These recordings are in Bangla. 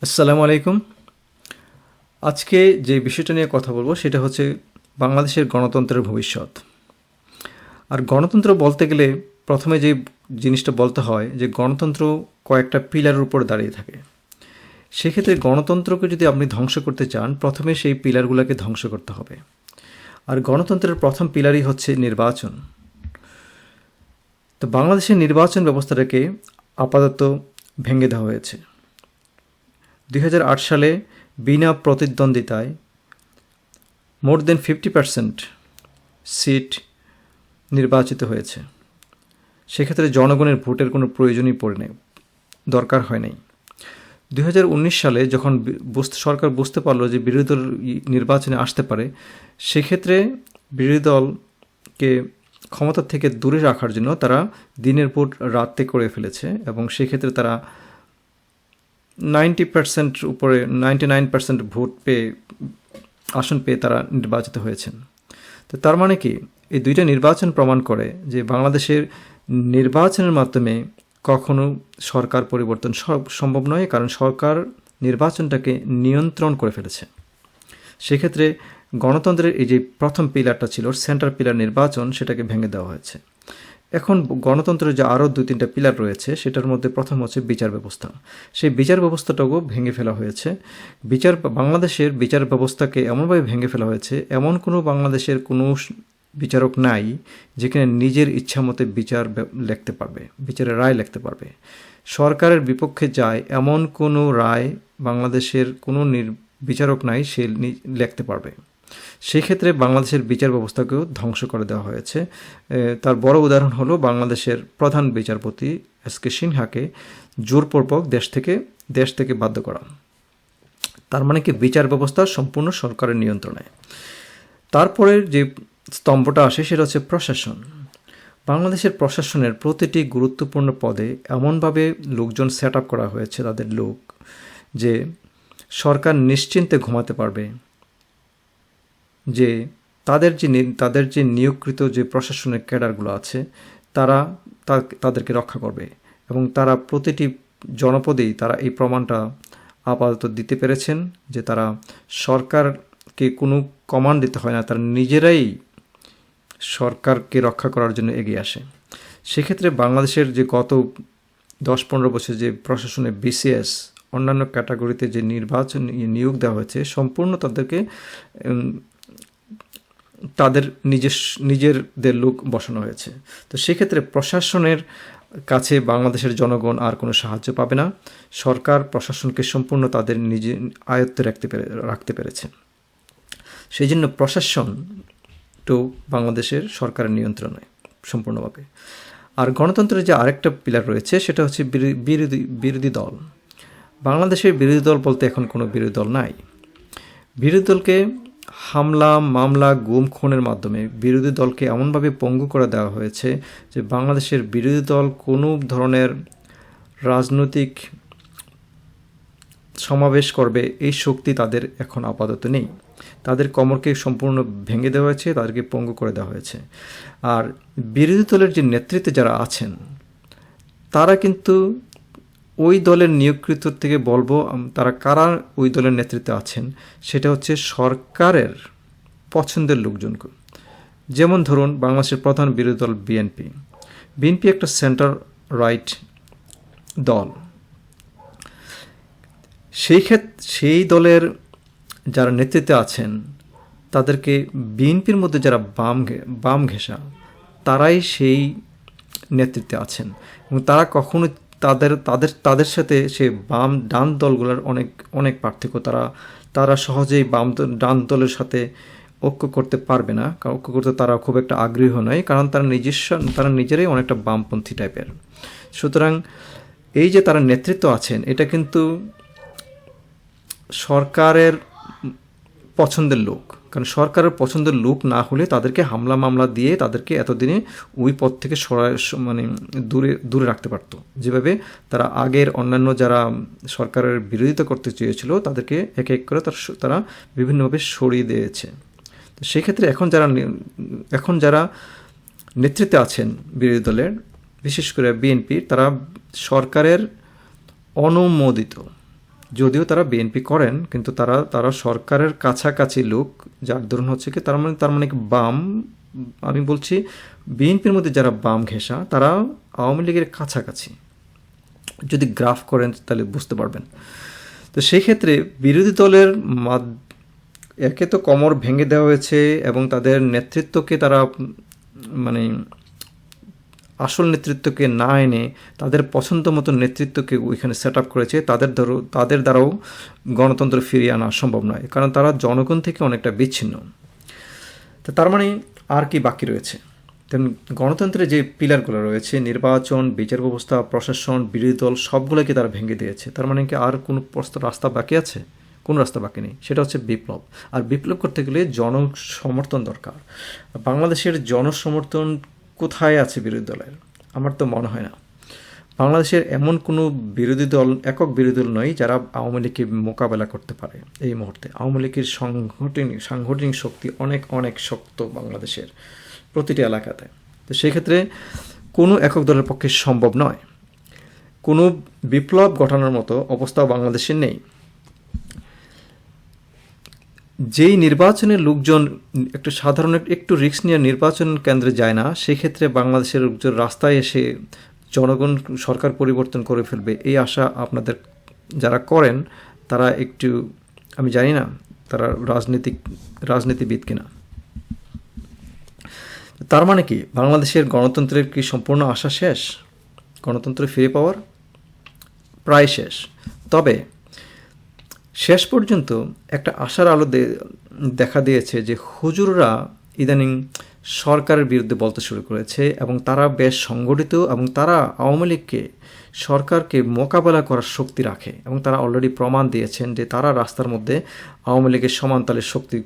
আসসালামু আলাইকুম। আজকে যে বিষয়টা নিয়ে কথা বলবো সেটা হচ্ছে বাংলাদেশের গণতন্ত্রের ভবিষ্যৎ। আর গণতন্ত্র বলতে গেলে প্রথমে যে জিনিসটা বলতে হয় যে গণতন্ত্র কয়েকটা পিলারের উপর দাঁড়িয়ে থাকে। সেক্ষেত্রে গণতন্ত্রকে যদি আপনি ধ্বংস করতে চান, প্রথমে সেই পিলারগুলোকে ধ্বংস করতে হবে। আর গণতন্ত্রের প্রথম পিলারই হচ্ছে নির্বাচন। তো বাংলাদেশের নির্বাচন ব্যবস্থাটাকে আপাতত ভেঙে দেওয়া হয়েছে। 2008 সালে বিনা প্রতিদ্বন্দ্বিতায় মোর দেন 50% সিট নির্বাচিত হয়েছে। সেক্ষেত্রে জনগণের ভোটের কোনো প্রয়োজনই পড়ে নেই, দরকার হয় নাই। 2019 সালে যখন সরকার বুঝতে পারলো যে বিরোধী দল নির্বাচনে আসতে পারে, সেক্ষেত্রে বিরোধী দলকে ক্ষমতা থেকে দূরে রাখার জন্য তারা দিনের ভোট রাতে করে ফেলেছে এবং সেক্ষেত্রে তারা 90% উপরে 99% ভোট পেয়ে আসন পেয়ে তারা নির্বাচিত হয়েছেন। তো তার মানে কি, এই দুইটা নির্বাচন প্রমাণ করে যে বাংলাদেশের নির্বাচনের মাধ্যমে কখনো সরকার পরিবর্তন সম্ভব নয়, কারণ সরকার নির্বাচনটাকে নিয়ন্ত্রণ করে ফেলেছে। সেক্ষেত্রে গণতন্ত্রের এই যে প্রথম পিলারটা ছিল, সেন্টার পিলার নির্বাচন, সেটাকে ভেঙে দেওয়া হয়েছে। এখন গণতন্ত্রের যে আরও 2-3টা পিলার রয়েছে, সেটার মধ্যে প্রথম হচ্ছে বিচার ব্যবস্থা। সেই বিচার ব্যবস্থাটাকেও ভেঙে ফেলা হয়েছে। বাংলাদেশের বিচার ব্যবস্থাকে এমনভাবে ভেঙে ফেলা হয়েছে, এমন কোনো বাংলাদেশের কোনো বিচারক নাই যেখানে নিজের ইচ্ছা মতে বিচার লিখতে পারবে, বিচারের রায় লিখতে পারবে। সরকারের বিপক্ষে যায় এমন কোনো রায় বাংলাদেশের কোনো বিচারক নাই সে লিখতে পারবে। সেই ক্ষেত্রে বাংলাদেশের বিচার ব্যবস্থাকেও ধ্বংস করে দেওয়া হয়েছে। তার বড় উদাহরণ হলো বাংলাদেশের প্রধান বিচারপতি এস.কে. সিনহাকে জোরপূর্বক দেশ থেকে বাধ্য করা। তার মানে কি, বিচার ব্যবস্থা সম্পূর্ণ সরকারের নিয়ন্ত্রণে। তারপরে যে স্তম্ভটা আসে সেটা হচ্ছে প্রশাসন। বাংলাদেশের প্রশাসনের প্রতিটি গুরুত্বপূর্ণ পদে এমনভাবে লোকজন সেট আপ করা হয়েছে, তাদের লোক, যে সরকার নিশ্চিন্তে ঘুমাতে পারবে যে তাদের যে নিয়োগকৃত যে প্রশাসনের ক্যাডারগুলো আছে তাদেরকে রক্ষা করবে। এবং তারা প্রতিটি জনপদেই তারা এই প্রমাণটা আপাতত দিতে পেরেছেন যে তারা সরকারকে কোনো কমান্ড দিতে হয় না, তারা নিজেরাই সরকারকে রক্ষা করার জন্য এগিয়ে আসে। সেক্ষেত্রে বাংলাদেশের যে গত 10-15 বছর যে প্রশাসনে বিসিএস অন্যান্য ক্যাটাগরিতে যে নির্বাচন নিয়োগ দেওয়া হয়েছে, সম্পূর্ণ তাদের নিজেদের লোক বসানো হয়েছে। তো সেক্ষেত্রে প্রশাসনের কাছে বাংলাদেশের জনগণ আর কোনো সাহায্য পাবে না। সরকার প্রশাসনকে সম্পূর্ণ তাদের নিজে আয়ত্তে রাখতে পেরেছে। সেই জন্য প্রশাসনটাও বাংলাদেশের সরকারের নিয়ন্ত্রণে সম্পূর্ণভাবে। আর গণতন্ত্রের যে আরেকটা পিলার রয়েছে সেটা হচ্ছে বিরোধী দল। বাংলাদেশের বিরোধী দল বলতে এখন কোনো বিরোধী দল নাই। বিরোধী দলকে হামলা, মামলা, গুম, খুনের মাধ্যমে বিরোধী দলকে এমনভাবে পঙ্গু করে দেওয়া হয়েছে যে বাংলাদেশের বিরোধী দল কোনো ধরনের রাজনৈতিক সমাবেশ করবে এই শক্তি তাদের এখন আপাতত নেই। তাদের কোমরকে সম্পূর্ণ ভেঙে দেওয়া হয়েছে, তাদেরকে পঙ্গু করে দেওয়া হয়েছে। আর বিরোধী দলের যে নেতৃত্বে যারা আছেন তারা কিন্তু ওই দলের নিয়োগকৃত থেকে বলবো তারা কারা ওই দলের নেতৃত্বে আছেন, সেটা হচ্ছে সরকারের পছন্দের লোকজনকে। যেমন ধরুন, বাংলাদেশের প্রধান বিরোধী দল বিএনপি একটা সেন্টার রাইট দল। সেই দলের যারা নেতৃত্বে আছেন তাদেরকে বিএনপির মধ্যে যারা বাম ঘেঁষা তারাই সেই নেতৃত্বে আছেন এবং তারা কখনো তাদের সাথে সে ডান দলগুলোর অনেক পার্থক্য। তারা সহজেই ডান দলের সাথে ঐক্য করতে পারবে না, কারণ ঐক্য করতে তারা খুব একটা আগ্রহী নয়, কারণ তারা নিজেরাই অনেকটা বামপন্থী টাইপের। সুতরাং এই যে তারা নেতৃত্ব আছেন, এটা কিন্তু সরকারের পছন্দের লোক, কারণ সরকারের পছন্দের লোক না হলে তাদেরকে হামলা মামলা দিয়ে তাদেরকে এতদিনে ওই পদ থেকে দূরে রাখতে পারতো। যেভাবে তারা আগের অন্যান্য যারা সরকারের বিরোধিতা করতে চেয়েছিল তাদেরকে এক এক করে তারা বিভিন্নভাবে সরিয়ে দিয়েছে। তো সেক্ষেত্রে এখন যারা নেতৃত্বে আছেন বিরোধী দলের, বিশেষ করে বিএনপির, তারা সরকারের অনুমোদিত যদিও তারা বিএনপি করেন, কিন্তু তারা সরকারের কাছাকাছি লোক, যার ধরুন হচ্ছে কি তার মানে কি বাম, আমি বলছি বিএনপির মধ্যে যারা বাম ঘেঁষা তারা আওয়ামী লীগের কাছাকাছি, যদি গ্রাফ করেন তাহলে বুঝতে পারবেন। তো সেই ক্ষেত্রে বিরোধী দলের একে তো কোমর ভেঙে দেওয়া হয়েছে এবং তাদের নেতৃত্বকে তারা মানে আসল নেতৃত্বকে না এনে তাদের পছন্দ মতো নেতৃত্বকে ওইখানে সেট আপ করেছে। তাদের দ্বারাও গণতন্ত্র ফিরিয়ে আনা সম্ভব নয়, কারণ তারা জনগণ থেকে অনেকটা বিচ্ছিন্ন। তো তার মানে আর কি বাকি রয়েছে? তেমন গণতন্ত্রের যে পিলারগুলো রয়েছে, নির্বাচন, বিচার ব্যবস্থা, প্রশাসন, বিরোধী দল, সবগুলোকে তারা ভেঙে দিয়েছে। তার মানে কি আর কোনো রাস্তা বাকি আছে? কোনো রাস্তা বাকি নেই। সেটা হচ্ছে বিপ্লব। আর বিপ্লব করতে গেলে জনসমর্থন দরকার। বাংলাদেশের জনসমর্থন কোথায় আছে বিরোধী দলের? আমার তো মনে হয় না। বাংলাদেশের এমন কোনো একক বিরোধী দল নয় যারা আওয়ামী লীগকে মোকাবেলা করতে পারে এই মুহূর্তে। আওয়ামী লীগের সাংগঠনিক শক্তি অনেক অনেক শক্ত বাংলাদেশের প্রতিটি এলাকাতে। তো সেই ক্ষেত্রে কোনো একক দলের পক্ষে সম্ভব নয়। কোনো বিপ্লব ঘটানোর মতো অবস্থা বাংলাদেশে নেই। যেই নির্বাচনের লোকজন একটু রিস্ক নিয়ে নির্বাচন কেন্দ্রে যায় না, সেক্ষেত্রে বাংলাদেশের লোকজন রাস্তায় এসে জনগণ সরকার পরিবর্তন করে ফেলবে এই আশা আপনাদের যারা করেন তারা একটু, আমি জানি না তারা রাজনীতিবিদ কিনা। তার মানে কি বাংলাদেশের গণতন্ত্রের কি সম্পূর্ণ আশা শেষ? গণতন্ত্র ফিরে পাওয়ার প্রায় শেষ। তবে শেষ পর্যন্ত একটা আশার আলো দেখা দিয়েছে যে হুজুররা ইদানিং সরকারের বিরুদ্ধে বলতে শুরু করেছে এবং তারা বেশ সংগঠিত এবং তারা আওয়ামী লীগকে, সরকারকে মোকাবেলা করার শক্তি রাখে এবং তারা অলরেডি প্রমাণ দিয়েছেন যে তারা রাস্তার মধ্যে আওয়ামী লীগের সমানতালের শক্তি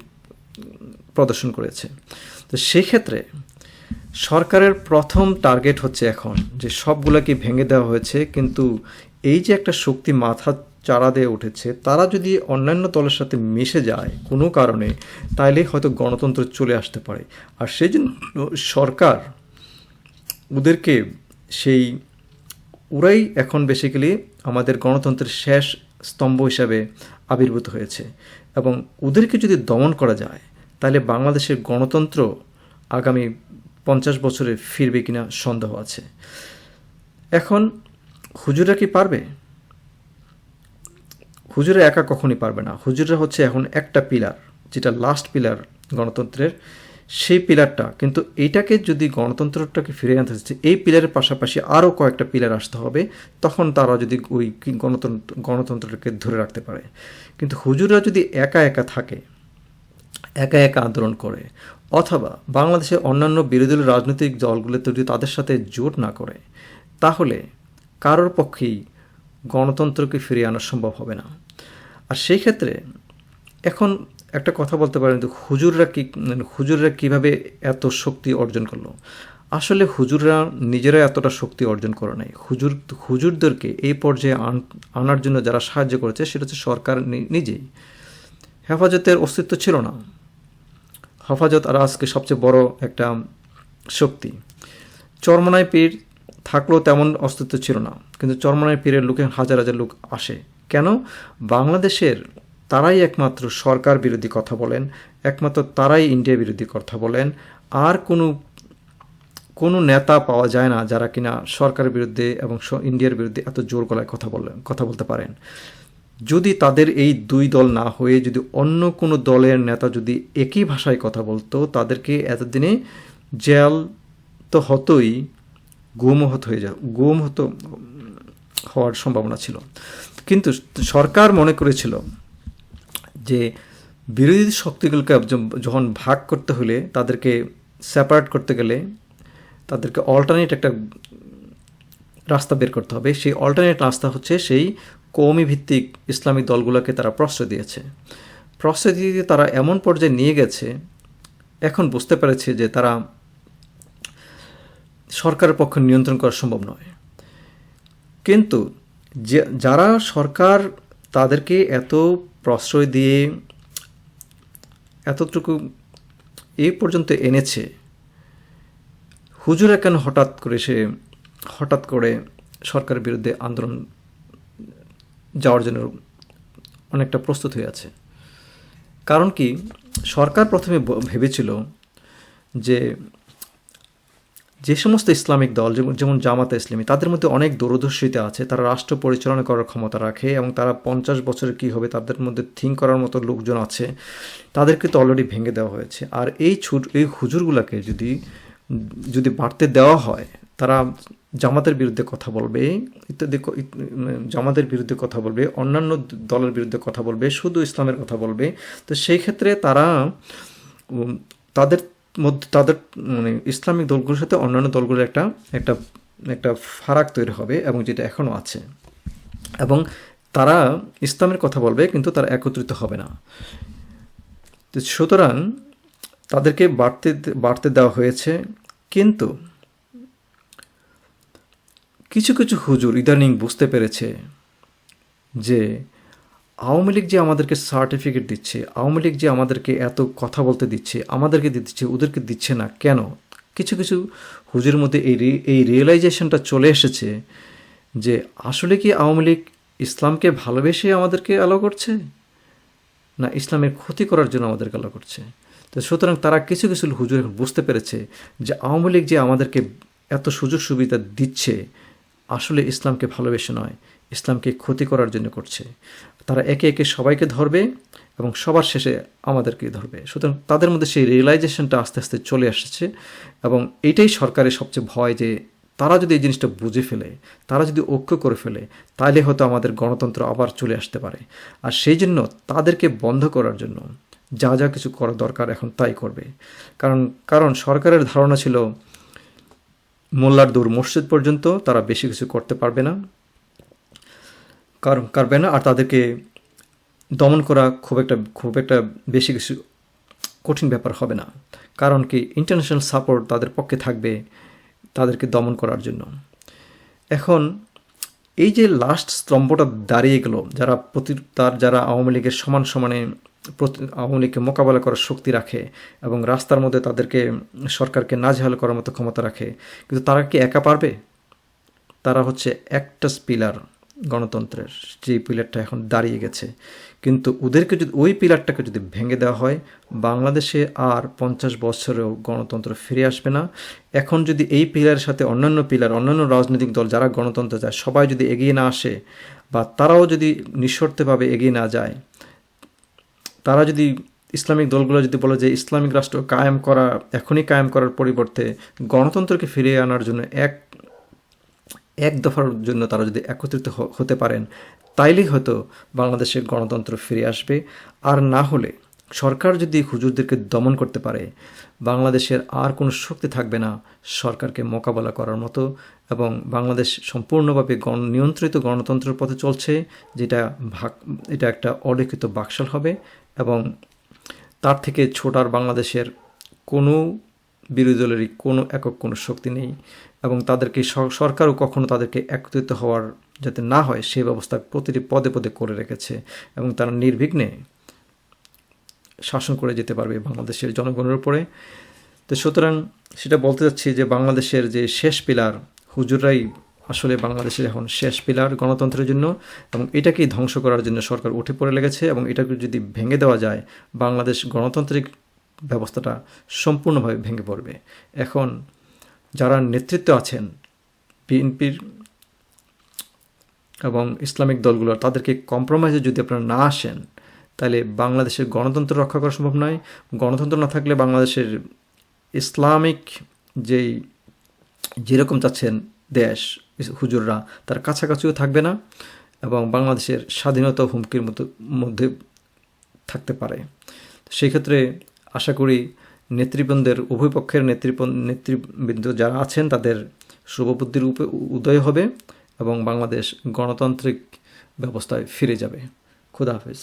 প্রদর্শন করেছে। তো সেই ক্ষেত্রে সরকারের প্রথম টার্গেট হচ্ছে এখন যে সবগুলোকে ভেঙে দেওয়া হয়েছে, কিন্তু এই যে একটা শক্তি মাথা চারা দিয়ে উঠেছে, তারা যদি অন্যান্য দলের সাথে মিশে যায় কোনো কারণে, তাইলে হয়তো গণতন্ত্র চলে আসতে পারে। আর সেই জন্য সরকার ওদেরকে ওরাই এখন বেসিক্যালি আমাদের গণতন্ত্রের শেষ স্তম্ভ হিসাবে আবির্ভূত হয়েছে এবং ওদেরকে যদি দমন করা যায় তাহলে বাংলাদেশের গণতন্ত্র আগামী 50 বছরে ফিরবে কিনা সন্দেহ আছে। এখন হুজুররা কি পারবে? হুজুরা একা কখনই পারবে না। হুজুররা হচ্ছে এখন একটা পিলার, যেটা লাস্ট পিলার গণতন্ত্রের, সেই পিলারটা। কিন্তু এইটাকে যদি গণতন্ত্রটাকে ফিরে আনতে হচ্ছে, এই পিলারের পাশাপাশি আরও কয়েকটা পিলার আসতে হবে, তখন তারা যদি ওই গণতন্ত্রটাকে ধরে রাখতে পারে। কিন্তু হুজুররা যদি একা একা থাকে, একা একা আন্দোলন করে, অথবা বাংলাদেশের অন্যান্য বিরোধী রাজনৈতিক দলগুলোতে যদি তাদের সাথে জোট না করে, তাহলে কারোর পক্ষেই গণতন্ত্রকে ফিরিয়ে আনা সম্ভব হবে না। আর সেই ক্ষেত্রে এখন একটা কথা বলতে পারেন, হুজুররা কীভাবে এত শক্তি অর্জন করলো? আসলে হুজুররা নিজেরা এতটা শক্তি অর্জন করে নাই। হুজুরদেরকে এই পর্যায়ে আনার জন্য যারা সাহায্য করেছে সেটা হচ্ছে সরকার নিজেই। হেফাজতের অস্তিত্ব ছিল না। হেফাজত আর আজকে সবচেয়ে বড় একটা শক্তি। চরমনাই পীর থাকলেও তেমন অস্তিত্ব ছিল না, কিন্তু চরমনাই পীরের লোকে হাজার হাজার লোক আসে। কেন? বাংলাদেশের তারাই একমাত্র সরকার বিরোধী কথা বলেন, একমাত্র তারাই ইন্ডিয়া বিরোধী কথা বলেন। আর কোনো নেতা পাওয়া যায় না যারা কিনা সরকারের বিরুদ্ধে এবং ইন্ডিয়ার বিরুদ্ধে এত জোর গলায় কথা বলতে পারেন। যদি তাদের এই দুই দল না হয়ে যদি অন্য কোনো দলের নেতা যদি একই ভাষায় কথা বলতো, তাদেরকে এতদিনে জেল তো হতোই, গুম হওয়ার সম্ভাবনা ছিল। কিন্তু সরকার মনে করেছিল যে বিরোধী শক্তিগুলোকে যখন ভাগ করতে হলে, তাদেরকে সেপারেট করতে গেলে তাদেরকে অল্টারনেট একটা রাস্তা বের করতে হবে। সেই অল্টারনেট রাস্তা হচ্ছে সেই কওমি ভিত্তিক ইসলামী দলগুলোকে তারা প্রশ্রয় দিয়েছে। প্রশ্রয় দিয়ে তারা এমন পর্যায়ে নিয়ে গেছে, এখন বুঝতে পেরেছে যে তারা সরকারের পক্ষে নিয়ন্ত্রণ করা সম্ভব নয়। কিন্তু যারা সরকার তাদেরকে এত প্রশ্রয় দিয়ে এতটুকু এই পর্যন্ত এনেছে, হুজুরা কেন হঠাৎ করে সরকারের বিরুদ্ধে আন্দোলন যাওয়ার জন্য অনেকটা প্রস্তুত হয়ে আছে। কারণ কি, সরকার প্রথমে ভেবেছিল যে সমস্ত ইসলামিক দল যেমন জামাতে ইসলামী, তাদের মধ্যে অনেক দূরদর্শিতা আছে, তারা রাষ্ট্র পরিচালনা করার ক্ষমতা রাখে এবং তারা 50 বছরের কী হবে তাদের মধ্যে থিঙ্ক করার মতো লোকজন আছে, তাদেরকে তো অলরেডি ভেঙে দেওয়া হয়েছে। আর এই হুজুরগুলোকে যদি বাড়তে দেওয়া হয়, তারা জামাতের বিরুদ্ধে কথা বলবে, ইত্যাদি জামাতের বিরুদ্ধে কথা বলবে, অন্যান্য দলের বিরুদ্ধে কথা বলবে, শুধু ইসলামের কথা বলবে। তো সেই ক্ষেত্রে তারা তাদের মানে ইসলামিক দলগুলোর সাথে অন্যান্য দলগুলোর একটা ফারাক তৈরি হবে, এবং যেটা এখনও আছে। এবং তারা ইসলামের কথা বলবে কিন্তু তারা একত্রিত হবে না। তো সুতরাং তাদেরকে বাড়তে দেওয়া হয়েছে। কিন্তু কিছু কিছু হুজুর ইদানিং বুঝতে পেরেছে যে আওয়ামী লীগ যে আমাদেরকে সার্টিফিকেট দিচ্ছে, আওয়ামী লীগ যে আমাদেরকে এত কথা বলতে দিচ্ছে, আমাদেরকে দিচ্ছে, ওদেরকে দিচ্ছে না কেন? কিছু কিছু হুজুরের মধ্যে এই রিয়েলাইজেশনটা চলে এসেছে যে আসলে কি আওয়ামী লীগ ইসলামকে ভালোবেসে আমাদেরকে অ্যালাউ করছে, না ইসলামের ক্ষতি করার জন্য আমাদেরকে অ্যালাউ করছে। তো সুতরাং তারা কিছু কিছু হুজুর এখন বুঝতে পেরেছে যে আওয়ামী লীগ যে আমাদেরকে এত সুযোগ সুবিধা দিচ্ছে আসলে ইসলামকে ভালোবেসে নয়, ইসলামকে ক্ষতি করার জন্য করছে। তারা একে একে সবাইকে ধরবে এবং সবার শেষে আমাদেরকে ধরবে। সুতরাং তাদের মধ্যে সেই রিয়েলাইজেশনটা আস্তে আস্তে চলে আসছে, এবং এইটাই সরকারের সবচেয়ে ভয়, যে তারা যদি এই জিনিসটা বুঝে ফেলে, তারা যদি ঐক্য করে ফেলে, তাহলে হয়তো আমাদের গণতন্ত্র আবার চলে আসতে পারে। আর সেই জন্য তাদেরকে বন্ধ করার জন্য যা যা কিছু করা দরকার এখন তাই করবে। কারণ সরকারের ধারণা ছিল মোল্লার দূর মসজিদ পর্যন্ত, তারা বেশি কিছু করতে পারবে না, আর তাদেরকে দমন করা খুব একটা বেশি কিছু কঠিন ব্যাপার হবে না। কারণ কি, ইন্টারন্যাশনাল সাপোর্ট তাদের পক্ষে থাকবে তাদেরকে দমন করার জন্য। এখন এই যে লাস্ট স্তম্ভটা দাঁড়িয়ে গেল, যারা আওয়ামী লীগের সমানে আওয়ামী লীগকে মোকাবেলা করার শক্তি রাখে এবং রাস্তার মধ্যে তাদেরকে সরকারকে নাজেহাল করার মতো ক্ষমতা রাখে, কিন্তু তারা কি একা পারবে? তারা হচ্ছে একটা পিলার গণতন্ত্রের, যে পিলারটা এখন দাঁড়িয়ে গেছে। কিন্তু ওই পিলারটাকে যদি ভেঙে দেওয়া হয়, বাংলাদেশে আর 50 বছরেও গণতন্ত্র ফিরে আসবে না। এখন যদি এই পিলারের সাথে অন্যান্য রাজনৈতিক দল যারা গণতন্ত্র চায় সবাই যদি এগিয়ে না আসে, বা তারাও যদি নিঃশর্তভাবে এগিয়ে না যায়, তারা যদি ইসলামিক দলগুলো যদি বলে যে ইসলামিক রাষ্ট্র এখনই কায়েম করার পরিবর্তে গণতন্ত্রকে ফিরিয়ে আনার জন্য এক দফার জন্য তারা যদি একত্রিত হতে পারেন, তাইলেই হয়তো বাংলাদেশের গণতন্ত্র ফিরে আসবে। আর না হলে সরকার যদি হুজুরদেরকে দমন করতে পারে, বাংলাদেশের আর কোনো শক্তি থাকবে না সরকারকে মোকাবেলা করার মতো, এবং বাংলাদেশ সম্পূর্ণভাবে নিয়ন্ত্রিত গণতন্ত্রের পথে চলছে, এটা একটা অলিখিত বাকশাল হবে, এবং তার থেকে ছোটার বাংলাদেশের কোনো বিরোধী দলেরই কোনো শক্তি নেই, এবং তাদেরকে সরকারও কখনো তাদেরকে একত্রিত হওয়ার যাতে না হয় সেই ব্যবস্থা প্রতিটি পদে পদে করে রেখেছে, এবং তারা নির্বিঘ্নে শাসন করে যেতে পারবে বাংলাদেশের জনগণের উপরে। তো সুতরাং সেটা বলতে চাচ্ছি যে বাংলাদেশের যে শেষ পিলার, হুজুররাই আসলে বাংলাদেশের এখন শেষ পিলার গণতন্ত্রের জন্য, এবং এটাকেই ধ্বংস করার জন্য সরকার উঠে পড়ে লেগেছে। এবং এটাকে যদি ভেঙে দেওয়া যায়, বাংলাদেশ গণতান্ত্রিক ব্যবস্থাটা সম্পূর্ণভাবে ভেঙে পড়বে। এখন যারা নেতৃত্ব আছেন বিএনপির এবং ইসলামিক দলগুলোর, তাদেরকে কম্প্রোমাইজে যদি আপনারা না আসেন, তাহলে বাংলাদেশের গণতন্ত্র রক্ষা করা সম্ভব নয়। গণতন্ত্র না থাকলে বাংলাদেশের ইসলামিক যেরকম চাচ্ছেন দেশ হুজুররা, তার কাছাকাছিও থাকবে না, এবং বাংলাদেশের স্বাধীনতা হুমকির মধ্যে থাকতে পারে। সেই ক্ষেত্রে আশা করি নেতৃবৃন্দের, উভয় পক্ষের নেতৃবৃন্দ যারা আছেন তাদের শুভবুদ্ধির উদয় হবে এবং বাংলাদেশ গণতান্ত্রিক ব্যবস্থায় ফিরে যাবে। খুদা হাফেজ।